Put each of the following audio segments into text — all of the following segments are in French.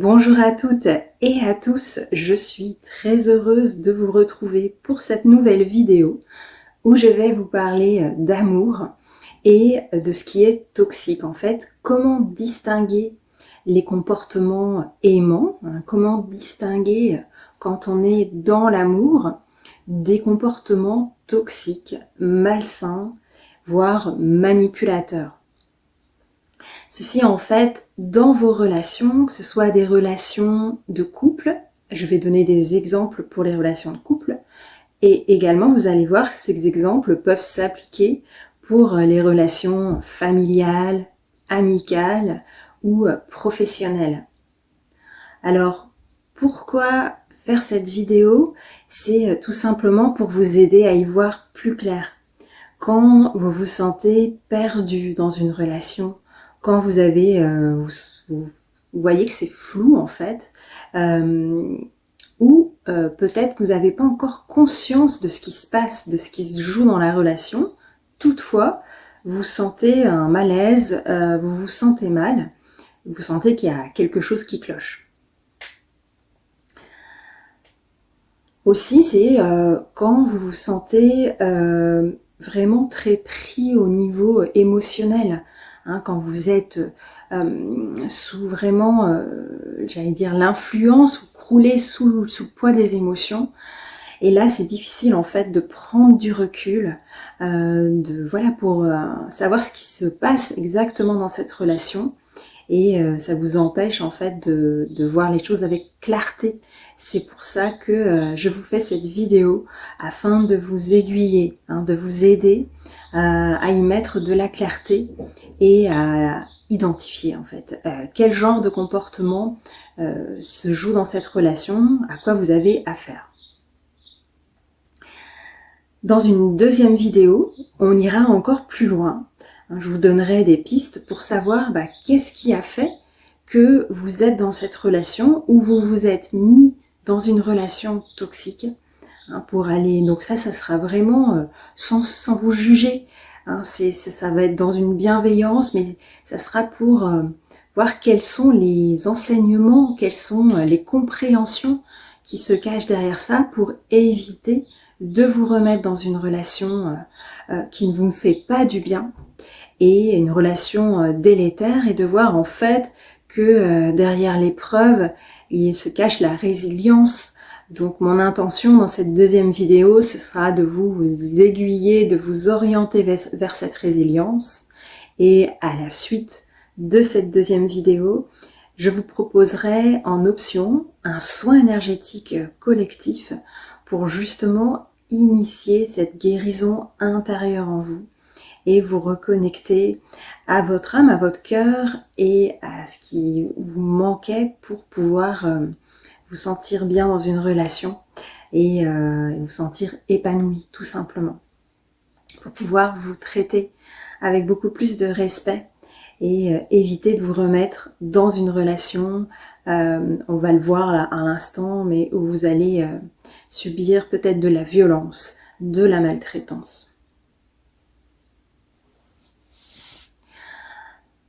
Bonjour à toutes et à tous, je suis très heureuse de vous retrouver pour cette nouvelle vidéo où je vais vous parler d'amour et de ce qui est toxique en fait, comment distinguer les comportements aimants, comment distinguer quand on est dans l'amour des comportements toxiques, malsains, voire manipulateurs. Ceci en fait, dans vos relations, que ce soit des relations de couple, je vais donner des exemples pour les relations de couple, et également vous allez voir que ces exemples peuvent s'appliquer pour les relations familiales, amicales ou professionnelles. Alors, pourquoi faire cette vidéo? C'est tout simplement pour vous aider à y voir plus clair. Quand vous vous sentez perdu dans une relation, quand vous avez, vous voyez que c'est flou en fait, ou peut-être que vous n'avez pas encore conscience de ce qui se passe, de ce qui se joue dans la relation. Toutefois, vous sentez un malaise, vous vous sentez mal, vous sentez qu'il y a quelque chose qui cloche. Aussi, c'est quand vous vous sentez vraiment très pris au niveau émotionnel, hein, quand vous êtes sous vraiment, j'allais dire l'influence ou croulé sous le poids des émotions. Et là, c'est difficile en fait de prendre du recul, voilà, pour savoir ce qui se passe exactement dans cette relation. Et ça vous empêche en fait de voir les choses avec clarté. C'est pour ça que je vous fais cette vidéo afin de vous aiguiller, hein, de vous aider à y mettre de la clarté et à identifier en fait quel genre de comportement se joue dans cette relation, à quoi vous avez affaire. Dans une deuxième vidéo, on ira encore plus loin. Je vous donnerai des pistes pour savoir qu'est-ce qui a fait que vous êtes dans cette relation ou vous vous êtes mis dans une relation toxique. Pour aller, donc ça sera vraiment sans vous juger. Ça va être dans une bienveillance, mais ça sera pour voir quels sont les enseignements, quelles sont les compréhensions qui se cachent derrière ça pour éviter de vous remettre dans une relation qui ne vous fait pas du bien et une relation délétère, et de voir en fait que derrière l'épreuve, il se cache la résilience. Donc mon intention dans cette deuxième vidéo, ce sera de vous aiguiller, de vous orienter vers cette résilience. Et à la suite de cette deuxième vidéo, je vous proposerai en option un soin énergétique collectif pour justement initier cette guérison intérieure en vous et vous reconnecter à votre âme, à votre cœur et à ce qui vous manquait pour pouvoir vous sentir bien dans une relation et vous sentir épanoui tout simplement. Pour pouvoir vous traiter avec beaucoup plus de respect et éviter de vous remettre dans une relation, on va le voir là, à l'instant, mais où vous allez subir peut-être de la violence, de la maltraitance.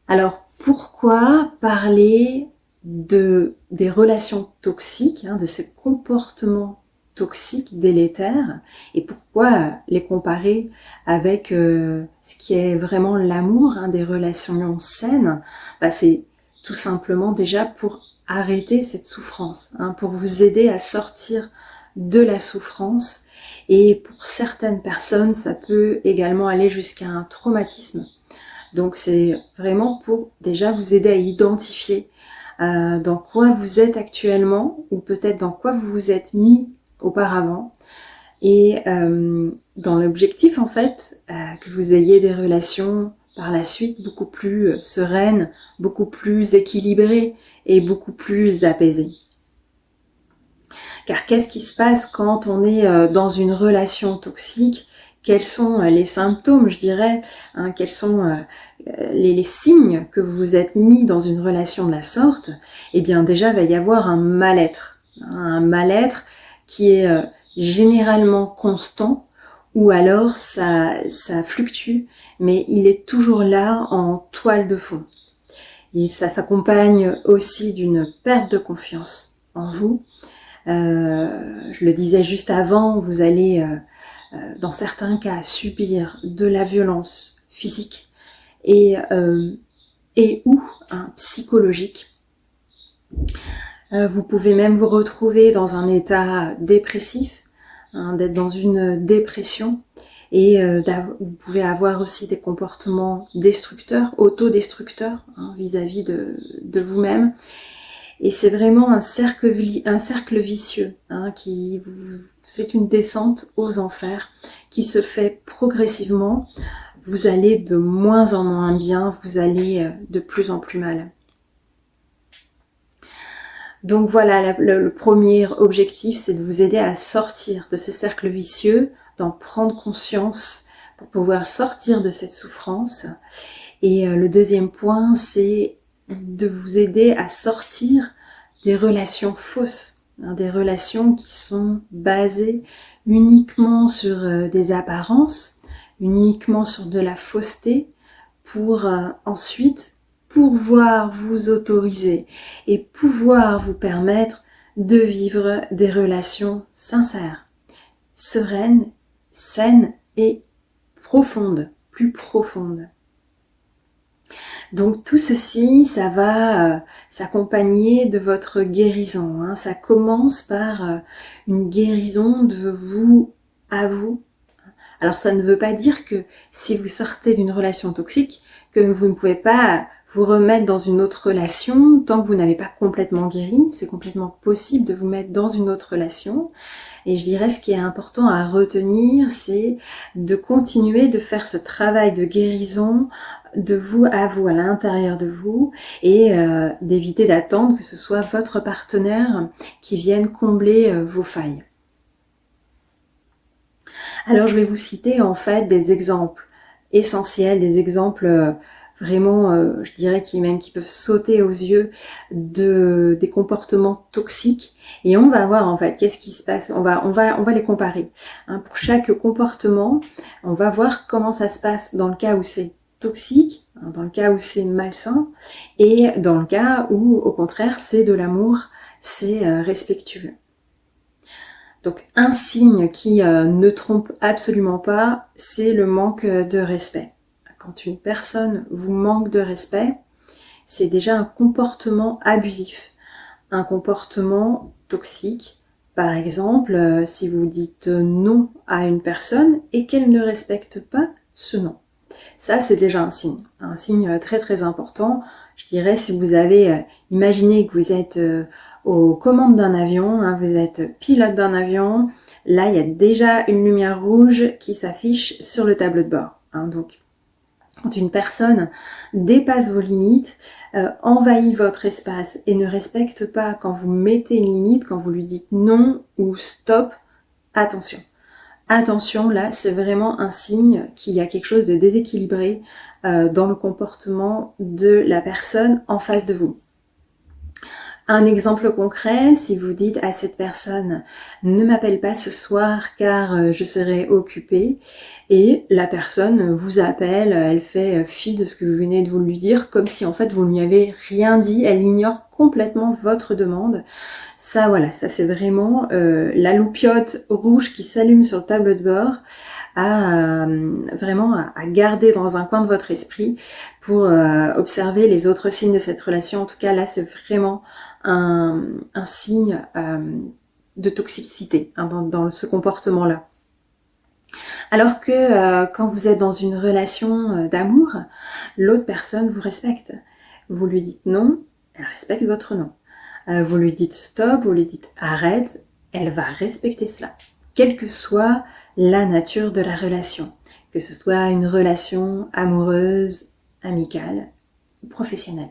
Alors, pourquoi parler des relations toxiques, de ces comportements toxiques, délétères, et pourquoi les comparer avec ce qui est vraiment l'amour, des relations saines? C'est tout simplement déjà pour arrêter cette souffrance, pour vous aider à sortir de la souffrance. Et pour certaines personnes, ça peut également aller jusqu'à un traumatisme. Donc c'est vraiment pour déjà vous aider à identifier dans quoi vous êtes actuellement, ou peut-être dans quoi vous vous êtes mis auparavant, et dans l'objectif en fait que vous ayez des relations par la suite beaucoup plus sereines, beaucoup plus équilibrées et beaucoup plus apaisées. Car qu'est-ce qui se passe quand on est dans une relation toxique? Quels sont les symptômes, je dirais, quels sont les signes que vous vous êtes mis dans une relation de la sorte? Eh bien déjà, il va y avoir un mal-être qui est généralement constant, ou alors ça fluctue, mais il est toujours là en toile de fond. Et ça s'accompagne aussi d'une perte de confiance en vous. Je le disais juste avant, vous allez, dans certains cas, subir de la violence physique et ou psychologique. Vous pouvez même vous retrouver dans un état dépressif, d'être dans une dépression, et vous pouvez avoir aussi des comportements destructeurs, autodestructeurs, vis-à-vis de vous-même. Et c'est vraiment un cercle vicieux, c'est une descente aux enfers qui se fait progressivement. Vous allez de moins en moins bien, vous allez de plus en plus mal. Donc voilà, le premier objectif, c'est de vous aider à sortir de ce cercle vicieux, d'en prendre conscience pour pouvoir sortir de cette souffrance. Et le deuxième point, c'est de vous aider à sortir des relations fausses, des relations qui sont basées uniquement sur des apparences, uniquement sur de la fausseté, pour ensuite pouvoir vous autoriser et pouvoir vous permettre de vivre des relations sincères, sereines, saines et profondes, plus profondes. Donc tout ceci, ça va s'accompagner de votre guérison. Ça commence par une guérison de vous à vous. Alors ça ne veut pas dire que si vous sortez d'une relation toxique, que vous ne pouvez pas vous remettre dans une autre relation tant que vous n'avez pas complètement guéri. C'est complètement possible de vous mettre dans une autre relation. Et je dirais, ce qui est important à retenir, c'est de continuer de faire ce travail de guérison de vous, à l'intérieur de vous, et d'éviter d'attendre que ce soit votre partenaire qui vienne combler vos failles. Alors je vais vous citer en fait des exemples essentiels, des exemples vraiment, je dirais, qui peuvent sauter aux yeux des comportements toxiques, et on va voir en fait qu'est-ce qui se passe. On va les comparer. Pour chaque comportement, on va voir comment ça se passe dans le cas où c'est toxique, dans le cas où c'est malsain, et dans le cas où au contraire c'est de l'amour, c'est respectueux. Donc un signe qui ne trompe absolument pas, c'est le manque de respect. Quand une personne vous manque de respect, c'est déjà un comportement abusif, un comportement toxique. Par exemple, si vous dites non à une personne et qu'elle ne respecte pas ce non. Ça, c'est déjà un signe très très important. Je dirais, si vous avez imaginé que vous êtes aux commandes d'un avion, vous êtes pilote d'un avion, là, il y a déjà une lumière rouge qui s'affiche sur le tableau de bord. Donc, quand une personne dépasse vos limites, envahit votre espace et ne respecte pas quand vous mettez une limite, quand vous lui dites non ou stop, attention. Attention, là, c'est vraiment un signe qu'il y a quelque chose de déséquilibré dans le comportement de la personne en face de vous. Un exemple concret, si vous dites à cette personne « Ne m'appelle pas ce soir car je serai occupée » et la personne vous appelle, elle fait fi de ce que vous venez de vous lui dire comme si en fait vous ne lui avez rien dit, elle ignore complètement votre demande. Ça voilà, ça c'est vraiment la loupiote rouge qui s'allume sur le tableau de bord vraiment à garder dans un coin de votre esprit pour observer les autres signes de cette relation. En tout cas là c'est vraiment un signe de toxicité dans ce comportement-là. Alors que quand vous êtes dans une relation d'amour, l'autre personne vous respecte. Vous lui dites non, elle respecte votre non. Vous lui dites stop, vous lui dites arrête, elle va respecter cela. Quelle que soit la nature de la relation, que ce soit une relation amoureuse, amicale, professionnelle.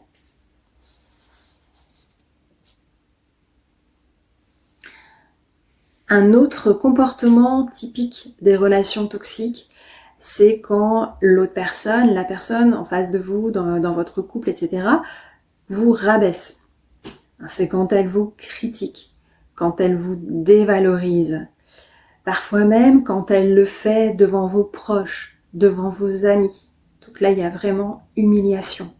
Un autre comportement typique des relations toxiques, c'est quand l'autre personne, la personne en face de vous, dans votre couple, etc., vous rabaisse. C'est quand elle vous critique, quand elle vous dévalorise. Parfois même quand elle le fait devant vos proches, devant vos amis. Donc là, il y a vraiment humiliation.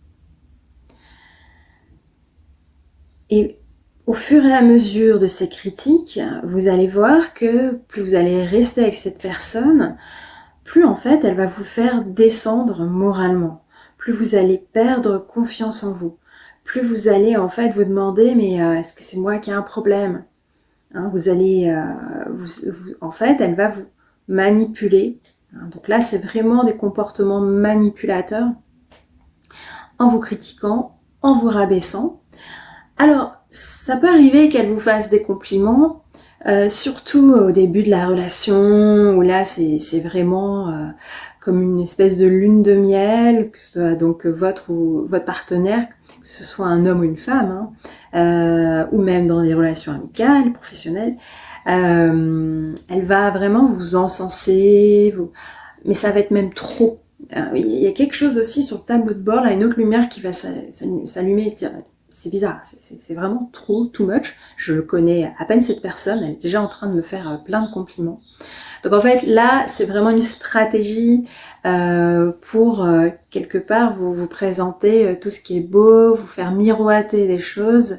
Et au fur et à mesure de ces critiques, vous allez voir que plus vous allez rester avec cette personne, plus en fait elle va vous faire descendre moralement, plus vous allez perdre confiance en vous, plus vous allez en fait vous demander mais est-ce que c'est moi qui ai un problème, hein, vous allez, en fait elle va vous manipuler, hein, donc là c'est vraiment des comportements manipulateurs, en vous critiquant, en vous rabaissant. Alors ça peut arriver qu'elle vous fasse des compliments, surtout au début de la relation, où là c'est vraiment comme une espèce de lune de miel, que ce soit donc votre partenaire, que ce soit un homme ou une femme, hein, ou même dans des relations amicales, professionnelles, elle va vraiment vous encenser, mais ça va être même trop. Il y a quelque chose aussi sur le tableau de bord, là, une autre lumière qui va s'allumer et se dire c'est bizarre, c'est vraiment trop, too much. Je connais à peine cette personne, elle est déjà en train de me faire plein de compliments. Donc en fait, là, c'est vraiment une stratégie pour quelque part vous présenter tout ce qui est beau, vous faire miroiter des choses,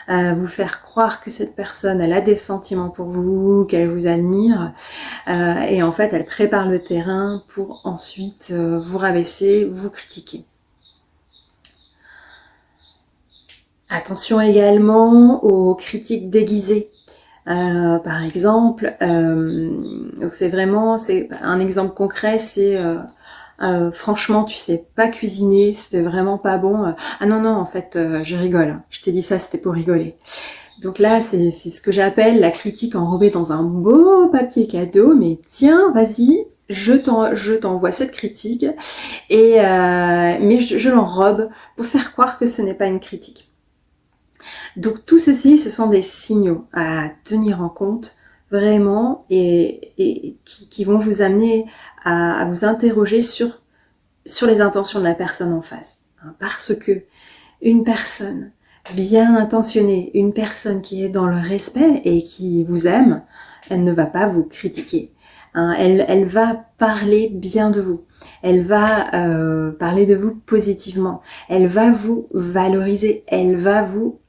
vous faire croire que cette personne, elle a des sentiments pour vous, qu'elle vous admire, et en fait, elle prépare le terrain pour ensuite vous rabaisser, vous critiquer. Attention également aux critiques déguisées. Par exemple, donc c'est un exemple concret, c'est franchement tu sais pas cuisiner, c'était vraiment pas bon. Ah non en fait je rigole, je t'ai dit ça, c'était pour rigoler. Donc là c'est ce que j'appelle la critique enrobée dans un beau papier cadeau, mais tiens vas-y, je t'envoie cette critique et mais je l'enrobe pour faire croire que ce n'est pas une critique. Donc tout ceci, ce sont des signaux à tenir en compte vraiment et qui vont vous amener à vous interroger sur les intentions de la personne en face. Parce que une personne bien intentionnée, une personne qui est dans le respect et qui vous aime, elle ne va pas vous critiquer. Elle va parler bien de vous. Elle va parler de vous positivement. Elle va vous valoriser. Elle va vous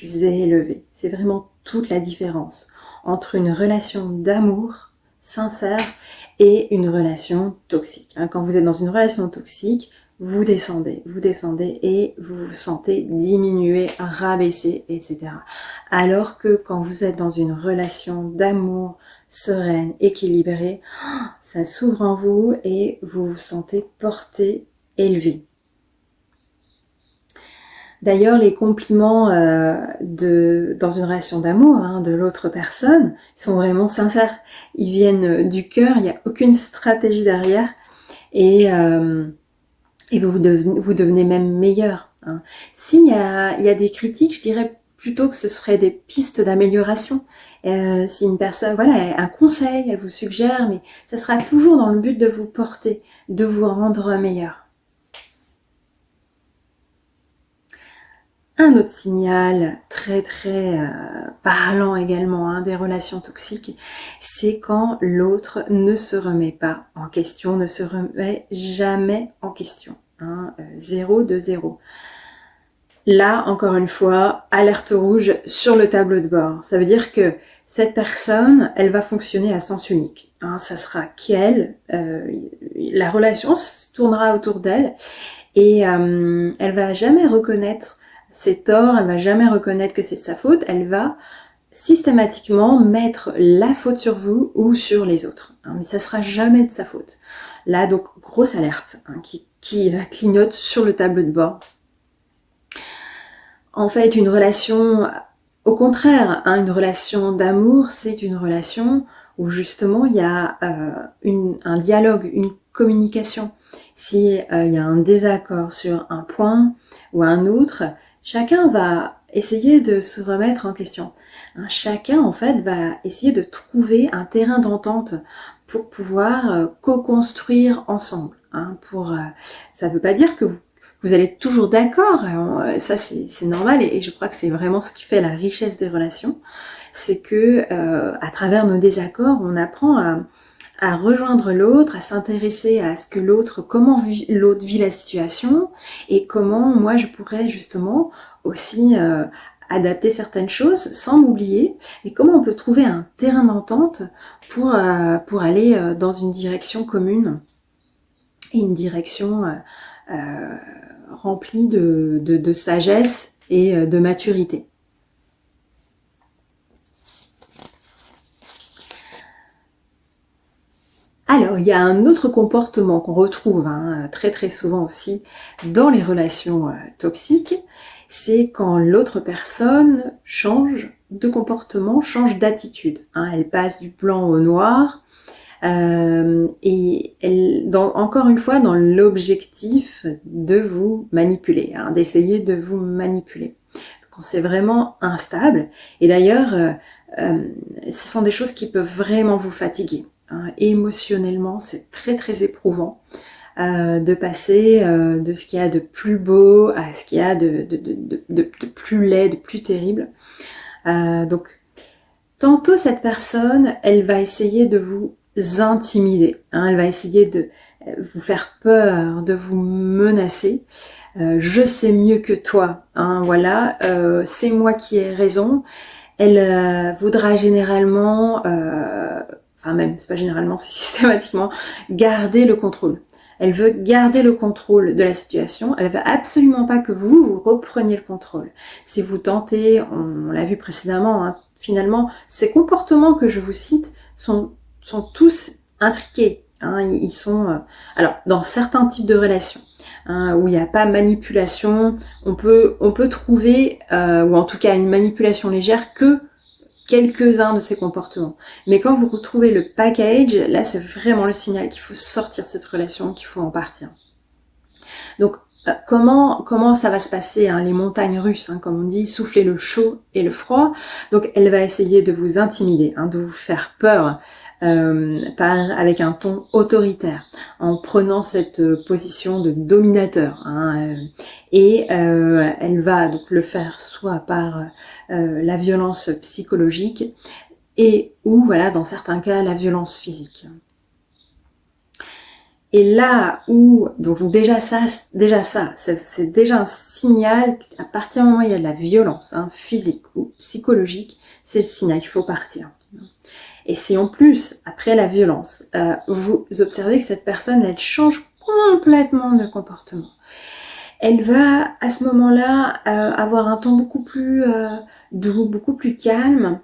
élevé. C'est vraiment toute la différence entre une relation d'amour sincère et une relation toxique. Quand vous êtes dans une relation toxique, vous descendez et vous vous sentez diminuer, rabaisser, etc. Alors que quand vous êtes dans une relation d'amour sereine, équilibrée, ça s'ouvre en vous et vous vous sentez porté, élevé. D'ailleurs, les compliments dans une relation d'amour de l'autre personne sont vraiment sincères. Ils viennent du cœur, il n'y a aucune stratégie derrière et vous devenez même meilleur. S'il y a des critiques, je dirais plutôt que ce serait des pistes d'amélioration. Si une personne, voilà, un conseil, elle vous suggère, mais ça sera toujours dans le but de vous porter, de vous rendre meilleur. Un autre signal très parlant également des relations toxiques, c'est quand l'autre ne se remet pas en question, ne se remet jamais en question. 0 de 0. Là, encore une fois, alerte rouge sur le tableau de bord. Ça veut dire que cette personne, elle va fonctionner à sens unique. Ça sera qu'elle, la relation se tournera autour d'elle et elle va jamais reconnaître ses torts, elle va jamais reconnaître que c'est sa faute, elle va systématiquement mettre la faute sur vous ou sur les autres. Mais ça sera jamais de sa faute. Là, donc, grosse alerte qui clignote sur le tableau de bord. En fait, une relation, au contraire, une relation d'amour, c'est une relation où justement il y a un dialogue, une communication. Si il y a un désaccord sur un point ou un autre, chacun va essayer de se remettre en question. Chacun, en fait, va essayer de trouver un terrain d'entente pour pouvoir co-construire ensemble. Ça ne veut pas dire que vous allez être toujours d'accord. Ça, c'est normal et je crois que c'est vraiment ce qui fait la richesse des relations. C'est que à travers nos désaccords, on apprend à rejoindre l'autre, à s'intéresser à ce que comment l'autre vit la situation et comment moi je pourrais justement aussi adapter certaines choses sans m'oublier, et comment on peut trouver un terrain d'entente pour aller dans une direction commune et une direction remplie de sagesse et de maturité. Alors, il y a un autre comportement qu'on retrouve très très souvent aussi dans les relations toxiques, c'est quand l'autre personne change de comportement, change d'attitude. Elle passe du blanc au noir, et elle, encore une fois, dans l'objectif de vous manipuler, d'essayer de vous manipuler. Quand c'est vraiment instable, et d'ailleurs, ce sont des choses qui peuvent vraiment vous fatiguer. Émotionnellement, c'est très très éprouvant de passer de ce qu'il y a de plus beau à ce qu'il y a de plus laid, de plus terrible. Donc, tantôt cette personne, elle va essayer de vous intimider, elle va essayer de vous faire peur, de vous menacer. Je sais mieux que toi, voilà, c'est moi qui ai raison. Elle voudra généralement, enfin même, c'est pas généralement, c'est systématiquement, garder le contrôle. Elle veut garder le contrôle de la situation, elle veut absolument pas que vous repreniez le contrôle. Si vous tentez, on l'a vu précédemment, finalement, ces comportements que je vous cite sont tous intriqués. Ils sont, alors, dans certains types de relations, où il n'y a pas manipulation, on peut trouver, ou en tout cas une manipulation légère, que quelques-uns de ces comportements. Mais quand vous retrouvez le package, là c'est vraiment le signal qu'il faut sortir de cette relation, qu'il faut en partir. Donc comment ça va se passer, les montagnes russes, comme on dit, souffler le chaud et le froid. Donc elle va essayer de vous intimider, de vous faire peur, avec un ton autoritaire, en prenant cette position de dominateur, et elle va donc le faire soit par la violence psychologique et ou voilà, dans certains cas, la violence physique. Et là où, donc déjà ça, c'est déjà un signal qu'à partir du moment où il y a de la violence, physique ou psychologique, c'est le signal qu'il faut partir. Et si en plus, après la violence, vous observez que cette personne, elle change complètement de comportement, elle va à ce moment-là avoir un ton beaucoup plus doux, beaucoup plus calme,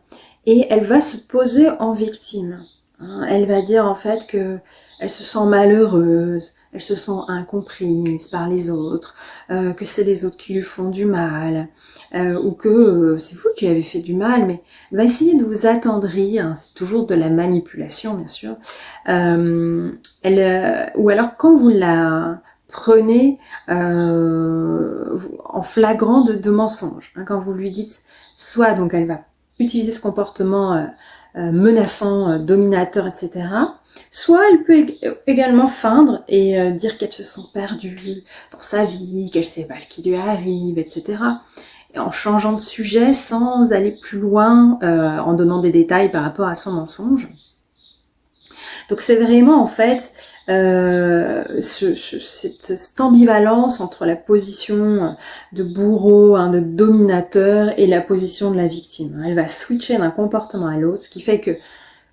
et elle va se poser en victime. Elle va dire en fait que elle se sent malheureuse, elle se sent incomprise par les autres, que c'est les autres qui lui font du mal, ou que c'est vous qui lui avez fait du mal, mais elle va essayer de vous attendrir, c'est toujours de la manipulation bien sûr, ou alors quand vous la prenez en flagrant de mensonge, quand vous lui dites, soit donc elle va utiliser ce comportement menaçant, dominateur, etc. Soit elle peut également feindre et dire qu'elle se sent perdue dans sa vie, qu'elle sait pas ce qui lui arrive, etc. Et en changeant de sujet sans aller plus loin, en donnant des détails par rapport à son mensonge. Donc c'est vraiment en fait cette ambivalence entre la position de bourreau, de dominateur, et la position de la victime. Elle va switcher d'un comportement à l'autre, ce qui fait que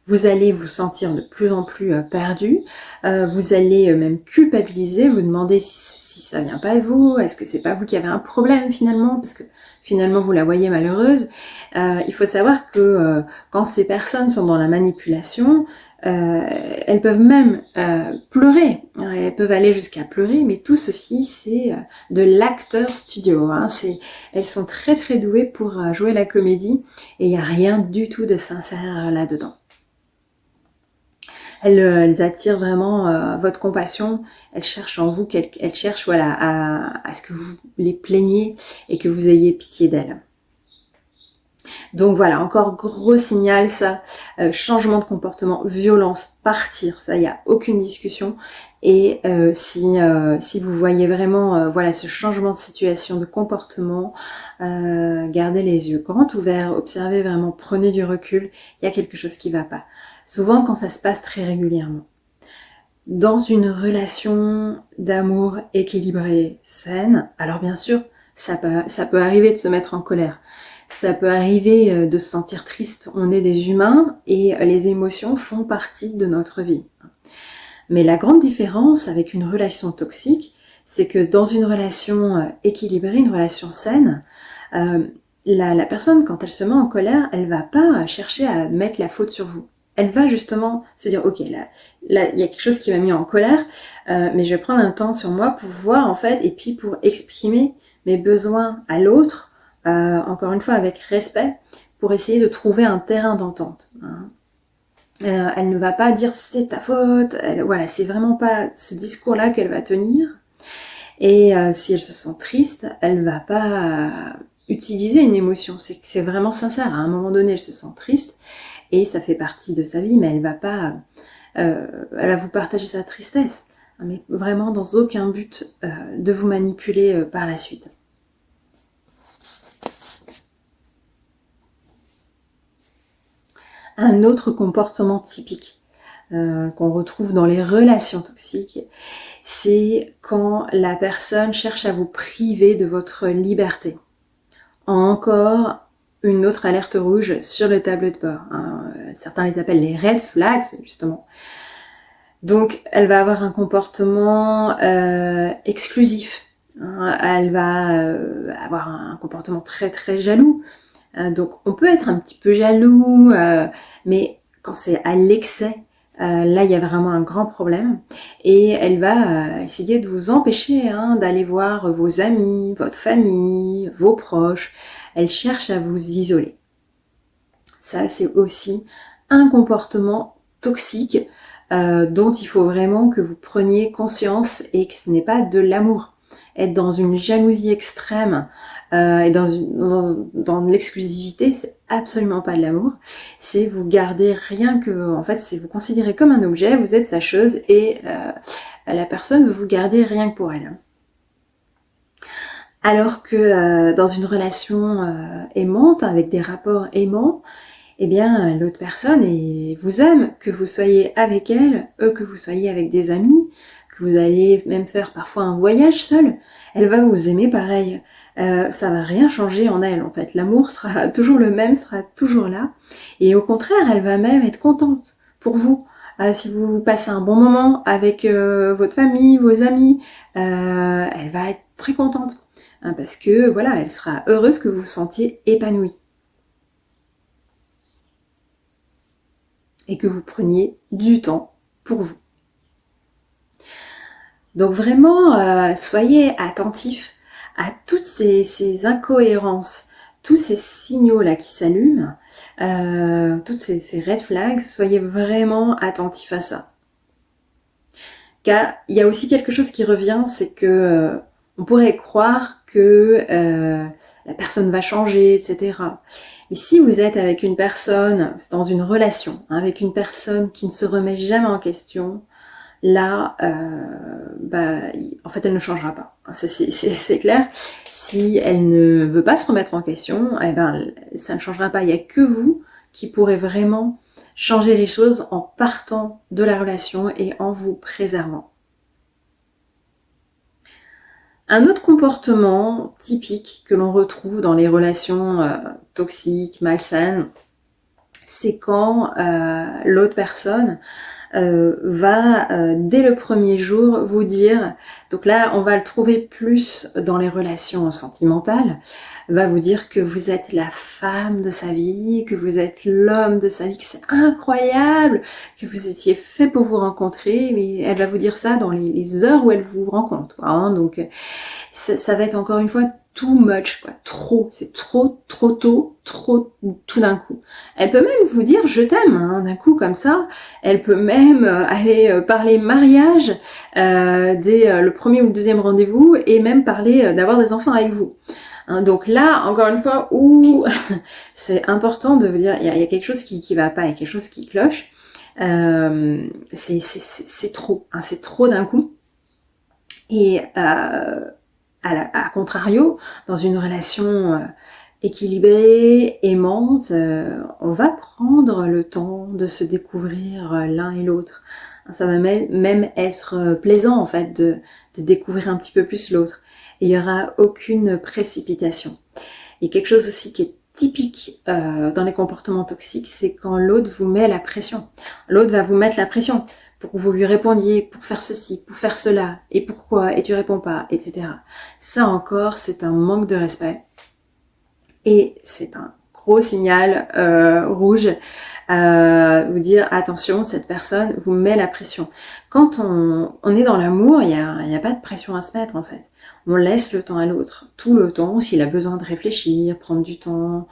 vous allez vous sentir de plus en plus perdu, vous allez même culpabiliser, vous demander si ça vient pas de vous, est-ce que c'est pas vous qui avez un problème finalement, parce que finalement vous la voyez malheureuse. Il faut savoir que quand ces personnes sont dans la manipulation, elles peuvent même pleurer, elles peuvent aller jusqu'à pleurer, mais tout ceci c'est de l'acteur studio, elles sont très très douées pour jouer la comédie, et il n'y a rien du tout de sincère là-dedans. Elles attirent vraiment votre compassion, elles cherchent en vous, elles cherchent voilà, à ce que vous les plaigniez et que vous ayez pitié d'elles. Donc voilà, encore gros signal ça, changement de comportement, violence, partir, ça il n'y a aucune discussion. Et si vous voyez vraiment voilà, ce changement de situation, de comportement, gardez les yeux grands ouverts, observez vraiment, prenez du recul, il y a quelque chose qui ne va pas. Souvent quand ça se passe très régulièrement. Dans une relation d'amour équilibrée, saine, alors bien sûr, ça peut arriver de se mettre en colère. Ça peut arriver de se sentir triste, on est des humains et les émotions font partie de notre vie. Mais la grande différence avec une relation toxique, c'est que dans une relation équilibrée, une relation saine, la personne, quand elle se met en colère, elle va pas chercher à mettre la faute sur vous. Elle va justement se dire, ok, là, il y a quelque chose qui m'a mis en colère, mais je vais prendre un temps sur moi pour voir en fait, et puis pour exprimer mes besoins à l'autre, encore une fois avec respect, pour essayer de trouver un terrain d'entente. Hein. Elle ne va pas dire c'est ta faute, voilà, c'est vraiment pas ce discours-là qu'elle va tenir. Et si elle se sent triste, elle va pas utiliser une émotion. C'est vraiment sincère. À un moment donné, elle se sent triste et ça fait partie de sa vie, mais elle va pas, elle va vous partager sa tristesse, mais vraiment dans aucun but de vous manipuler par la suite. Un autre comportement typique qu'on retrouve dans les relations toxiques, c'est quand la personne cherche à vous priver de votre liberté. Encore une autre alerte rouge sur le tableau de bord. Hein. Certains les appellent les red flags, justement. Donc, elle va avoir un comportement exclusif. Hein. Elle va avoir un comportement très très jaloux. Donc, on peut être un petit peu jaloux, mais quand c'est à l'excès, là, il y a vraiment un grand problème. Et elle va essayer de vous empêcher d'aller voir vos amis, votre famille, vos proches. Elle cherche à vous isoler. Ça, c'est aussi un comportement toxique dont il faut vraiment que vous preniez conscience et que ce n'est pas de l'amour. Être dans une jalousie extrême et dans l'exclusivité, c'est absolument pas de l'amour. C'est vous garder rien que, en fait, c'est vous considérer comme un objet, vous êtes sa chose et la personne veut vous garder rien que pour elle. Alors que dans une relation aimante, avec des rapports aimants, eh bien l'autre personne vous aime, que vous soyez avec elle, que vous soyez avec des amis, que vous allez même faire parfois un voyage seul, elle va vous aimer pareil. Ça va rien changer en elle en fait. L'amour sera toujours le même, sera toujours là. Et au contraire, elle va même être contente pour vous. Si vous passez un bon moment avec votre famille, vos amis, elle va être très contente. Hein, parce que voilà, elle sera heureuse que vous vous sentiez épanoui. Et que vous preniez du temps pour vous. Donc vraiment, soyez attentifs à toutes ces incohérences, tous ces signaux-là qui s'allument, toutes ces red flags, soyez vraiment attentifs à ça. Car il y a aussi quelque chose qui revient, c'est que on pourrait croire que la personne va changer, etc. Mais si vous êtes avec une personne, dans une relation, avec une personne qui ne se remet jamais en question, là, en fait, elle ne changera pas. C'est clair. Si elle ne veut pas se remettre en question, eh ben, ça ne changera pas. Il n'y a que vous qui pourrez vraiment changer les choses en partant de la relation et en vous préservant. Un autre comportement typique que l'on retrouve dans les relations toxiques, malsaines, c'est quand l'autre personne va dès le premier jour vous dire, donc là on va le trouver plus dans les relations sentimentales, va vous dire que vous êtes la femme de sa vie, que vous êtes l'homme de sa vie, que c'est incroyable, que vous étiez fait pour vous rencontrer, mais elle va vous dire ça dans les heures où elle vous rencontre, quoi, hein, donc ça va être encore une fois too much, quoi, trop, c'est trop tôt, trop tout d'un coup. Elle peut même vous dire je t'aime d'un coup comme ça. Elle peut même aller parler mariage dès le premier ou le deuxième rendez-vous et même parler d'avoir des enfants avec vous. Donc là, encore une fois, c'est important de vous dire il y a quelque chose qui va pas, il y a quelque chose qui cloche. C'est trop, c'est trop d'un coup. Et à contrario, dans une relation équilibrée, aimante, on va prendre le temps de se découvrir l'un et l'autre. Ça va même être plaisant en fait de découvrir un petit peu plus l'autre. Et il n'y aura aucune précipitation. Et quelque chose aussi qui est typique dans les comportements toxiques, c'est quand l'autre vous met la pression. L'autre va vous mettre la pression pour que vous lui répondiez, pour faire ceci, pour faire cela, et pourquoi, et tu réponds pas, etc. Ça encore, c'est un manque de respect. Et c'est un gros signal rouge vous dire attention, cette personne vous met la pression. Quand on est dans l'amour, il y a pas de pression à se mettre en fait. On laisse le temps à l'autre, tout le temps, s'il a besoin de réfléchir, prendre du temps,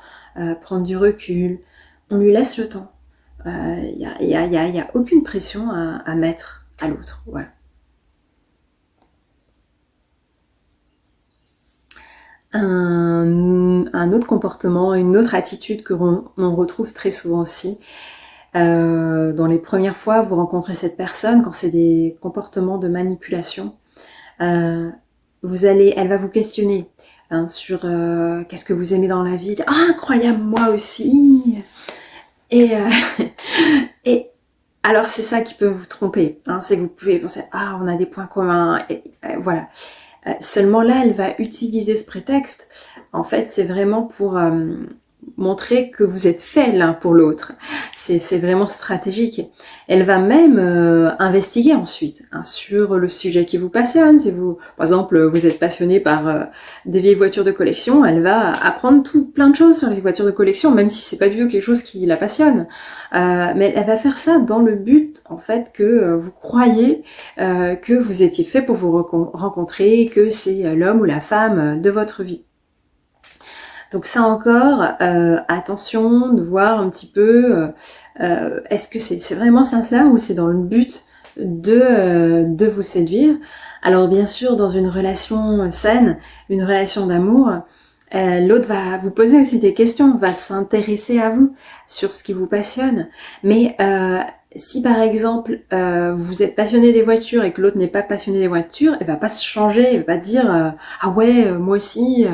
prendre du recul, on lui laisse le temps. Il y a aucune pression à mettre à l'autre. Voilà. Un autre comportement, une autre attitude que on retrouve très souvent aussi. Dans les premières fois, vous rencontrez cette personne, quand c'est des comportements de manipulation, elle va vous questionner sur qu'est-ce que vous aimez dans la vie. Ah, incroyable, moi aussi. Et alors c'est ça qui peut vous tromper. C'est que vous pouvez penser ah, on a des points communs. Et voilà. Seulement là, elle va utiliser ce prétexte. En fait, c'est vraiment pour montrer que vous êtes faits l'un pour l'autre. C'est vraiment stratégique. Elle va même investiguer ensuite sur le sujet qui vous passionne. Si vous, par exemple, vous êtes passionné par des vieilles voitures de collection, elle va apprendre plein de choses sur les voitures de collection, même si c'est pas du tout quelque chose qui la passionne. Mais elle va faire ça dans le but, en fait, que vous croyez que vous étiez fait pour vous rencontrer, que c'est l'homme ou la femme de votre vie. Donc ça encore, attention de voir un petit peu, est-ce que c'est vraiment sincère ou c'est dans le but de vous séduire. Alors bien sûr, dans une relation saine, une relation d'amour, l'autre va vous poser aussi des questions, va s'intéresser à vous sur ce qui vous passionne. Mais si par exemple vous êtes passionné des voitures et que l'autre n'est pas passionné des voitures, elle va pas se changer, elle va pas dire ah ouais moi aussi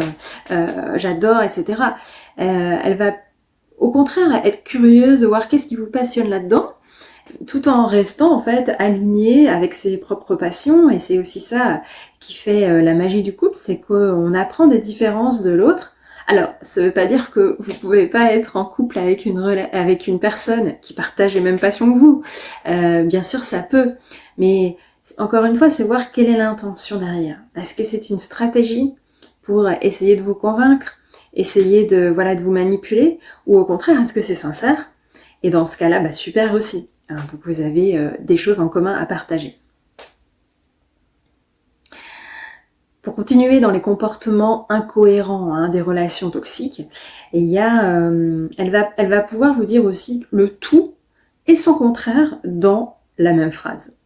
j'adore, etc. Elle va au contraire être curieuse de voir qu'est-ce qui vous passionne là-dedans, tout en restant en fait alignée avec ses propres passions. Et c'est aussi ça qui fait la magie du couple, c'est qu'on apprend des différences de l'autre. Alors, ça veut pas dire que vous pouvez pas être en couple avec une personne qui partage les mêmes passions que vous. Bien sûr, ça peut. Mais encore une fois, c'est voir quelle est l'intention derrière. Est-ce que c'est une stratégie pour essayer de vous convaincre, essayer de vous manipuler, ou au contraire, est-ce que c'est sincère? Et dans ce cas-là, super aussi. Donc vous avez des choses en commun à partager. Pour continuer dans les comportements incohérents des relations toxiques, il y a, elle va pouvoir vous dire aussi le tout et son contraire dans la même phrase.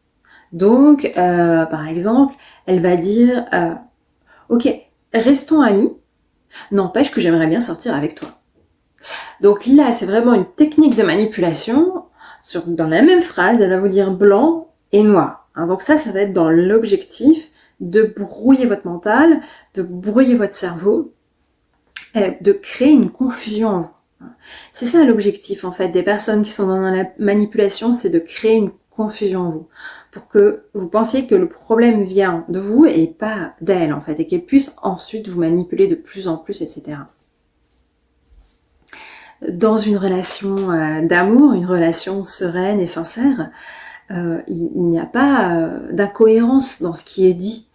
Donc, par exemple, elle va dire ok, restons amis, n'empêche que j'aimerais bien sortir avec toi. Donc là, c'est vraiment une technique de manipulation. Dans la même phrase, elle va vous dire blanc et noir. Donc ça va être dans l'objectif de brouiller votre mental, de brouiller votre cerveau, de créer une confusion en vous. C'est ça l'objectif en fait des personnes qui sont dans la manipulation, c'est de créer une confusion en vous, pour que vous pensiez que le problème vient de vous et pas d'elle en fait, et qu'elle puisse ensuite vous manipuler de plus en plus, etc. Dans une relation d'amour, une relation sereine et sincère, il n'y a pas d'incohérence dans ce qui est dit.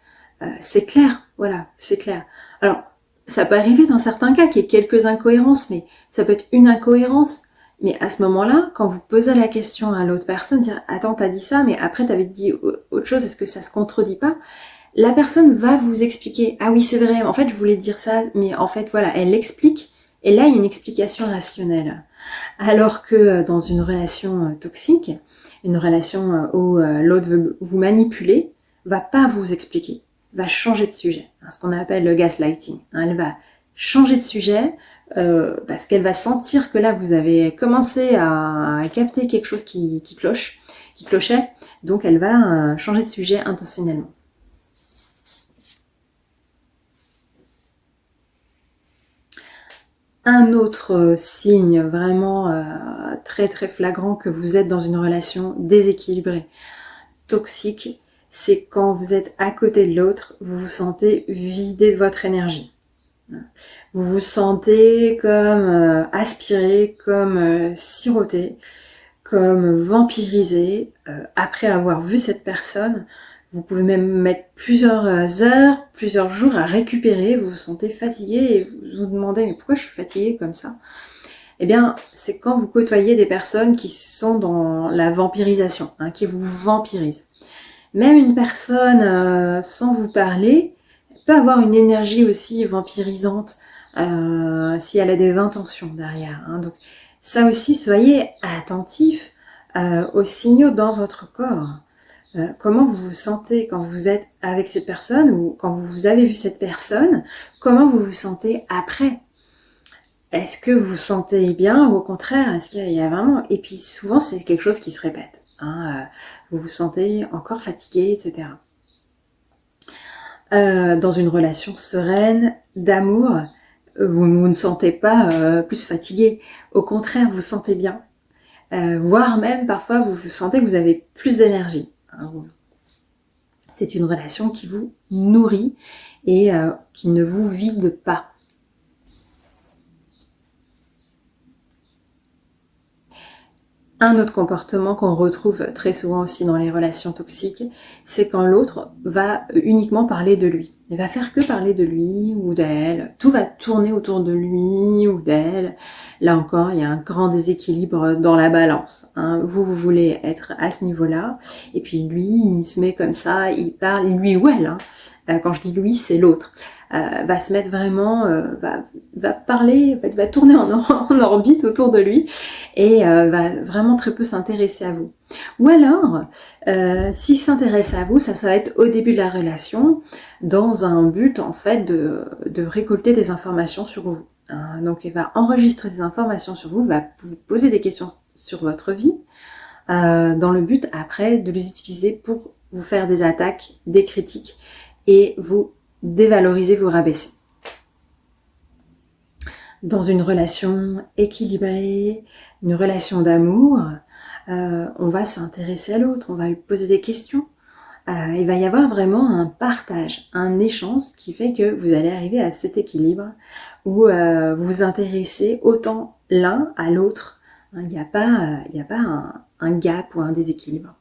C'est clair, voilà, c'est clair. Alors, ça peut arriver dans certains cas qu'il y ait quelques incohérences, mais ça peut être une incohérence. Mais à ce moment-là, quand vous posez la question à l'autre personne, dire « Attends, t'as dit ça, mais après t'avais dit autre chose, est-ce que ça se contredit pas ?» La personne va vous expliquer « Ah oui, c'est vrai, en fait, je voulais dire ça, mais en fait, voilà, elle l'explique. » Et là, il y a une explication rationnelle. Alors que dans une relation toxique, une relation où l'autre veut vous manipuler, va pas vous expliquer, va changer de sujet. Ce qu'on appelle le gaslighting. Elle va changer de sujet parce qu'elle va sentir que là, vous avez commencé à capter quelque chose qui clochait. Donc, elle va changer de sujet intentionnellement. Un autre signe vraiment très très flagrant que vous êtes dans une relation déséquilibrée, toxique, c'est quand vous êtes à côté de l'autre, vous vous sentez vidé de votre énergie. Vous vous sentez comme aspiré, comme siroté, comme vampirisé. Après avoir vu cette personne, vous pouvez même mettre plusieurs heures, plusieurs jours à récupérer. Vous vous sentez fatigué et vous vous demandez mais pourquoi je suis fatiguée comme ça? Eh bien, c'est quand vous côtoyez des personnes qui sont dans la vampirisation, qui vous vampirisent. Même une personne sans vous parler peut avoir une énergie aussi vampirisante si elle a des intentions derrière. Donc ça aussi, soyez attentifs aux signaux dans votre corps. Comment vous vous sentez quand vous êtes avec cette personne ou quand vous avez vu cette personne, comment vous vous sentez après? Est-ce que vous vous sentez bien ou au contraire, est-ce qu'il y a vraiment... Et puis souvent, c'est quelque chose qui se répète. Vous vous sentez encore fatigué, etc. Dans une relation sereine, d'amour, vous ne sentez pas plus fatigué. Au contraire, vous vous sentez bien. Voire même, parfois, vous sentez que vous avez plus d'énergie. C'est une relation qui vous nourrit et qui ne vous vide pas. Un autre comportement qu'on retrouve très souvent aussi dans les relations toxiques, c'est quand l'autre va uniquement parler de lui. Il va faire que parler de lui ou d'elle. Tout va tourner autour de lui ou d'elle. Là encore, il y a un grand déséquilibre dans la balance. Vous voulez être à ce niveau-là. Et puis lui, il se met comme ça, il parle, lui ou elle. Quand je dis lui, c'est l'autre. Va se mettre vraiment, va parler, en fait, va tourner en orbite autour de lui et va vraiment très peu s'intéresser à vous. Ou alors, s'il s'intéresse à vous, ça va être au début de la relation, dans un but en fait de récolter des informations sur vous. Donc il va enregistrer des informations sur vous, va vous poser des questions sur votre vie, dans le but après de les utiliser pour vous faire des attaques, des critiques et vous dévaloriser, vous rabaisser. Dans une relation équilibrée, une relation d'amour, on va s'intéresser à l'autre, on va lui poser des questions. Il va y avoir vraiment un partage, un échange qui fait que vous allez arriver à cet équilibre où vous vous intéressez autant l'un à l'autre. Il n'y a pas un gap ou un déséquilibre.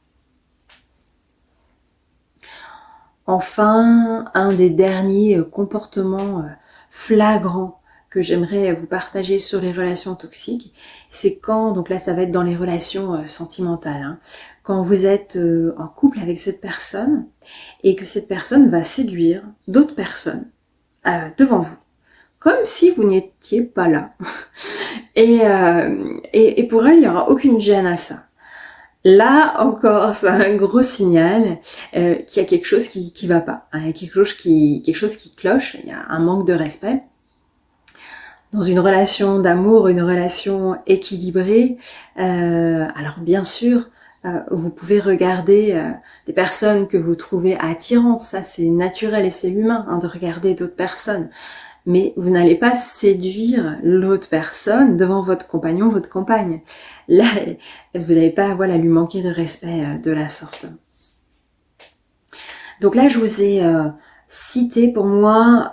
Enfin, un des derniers comportements flagrants que j'aimerais vous partager sur les relations toxiques, c'est quand, donc là ça va être dans les relations sentimentales, quand vous êtes en couple avec cette personne et que cette personne va séduire d'autres personnes devant vous, comme si vous n'étiez pas là. Et pour elle, il n'y aura aucune gêne à ça. Là encore, c'est un gros signal qu'il y a quelque chose qui va pas, il y a quelque chose qui cloche, il y a un manque de respect. Dans une relation d'amour, une relation équilibrée, alors bien sûr, vous pouvez regarder des personnes que vous trouvez attirantes, ça c'est naturel et c'est humain de regarder d'autres personnes. Mais vous n'allez pas séduire l'autre personne devant votre compagnon, votre compagne. Là, vous n'allez pas lui manquer de respect de la sorte. Donc là, je vous ai cité pour moi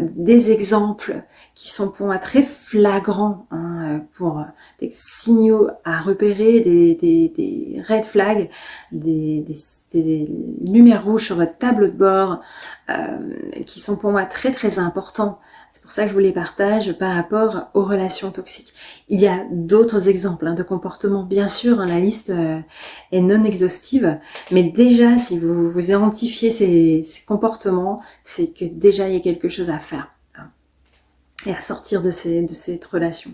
des exemples qui sont pour moi très flagrants pour des signaux à repérer, des red flags, des lumières rouges sur votre tableau de bord qui sont pour moi très très importants. C'est pour ça que je vous les partage par rapport aux relations toxiques. Il y a d'autres exemples de comportements, bien sûr, la liste est non exhaustive, mais déjà si vous identifiez ces comportements, c'est que déjà il y a quelque chose à faire et à sortir de cette relation.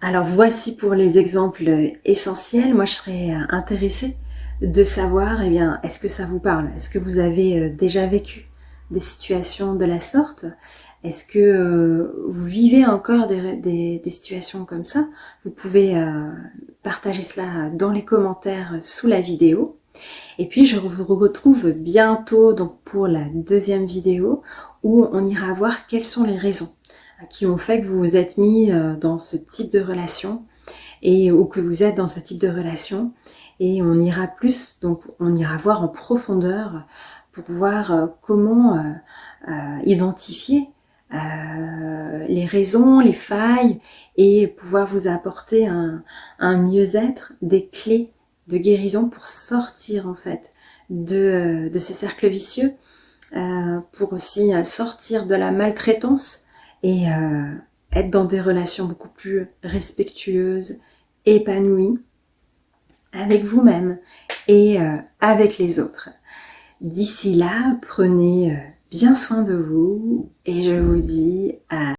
Alors voici pour les exemples essentiels. Moi je serais intéressée de savoir, est-ce que ça vous parle? Est-ce que vous avez déjà vécu des situations de la sorte? Est-ce que vous vivez encore des situations comme ça? Vous pouvez partager cela dans les commentaires sous la vidéo. Et puis je vous retrouve bientôt donc pour la deuxième vidéo où on ira voir quelles sont les raisons qui ont fait que vous vous êtes mis dans ce type de relation ou que vous êtes dans ce type de relation, et on ira voir en profondeur pour voir comment identifier les raisons, les failles et pouvoir vous apporter un mieux-être, des clés de guérison pour sortir en fait de ces cercles vicieux, pour aussi sortir de la maltraitance et être dans des relations beaucoup plus respectueuses, épanouies avec vous-même et avec les autres. D'ici là, prenez bien soin de vous et je vous dis à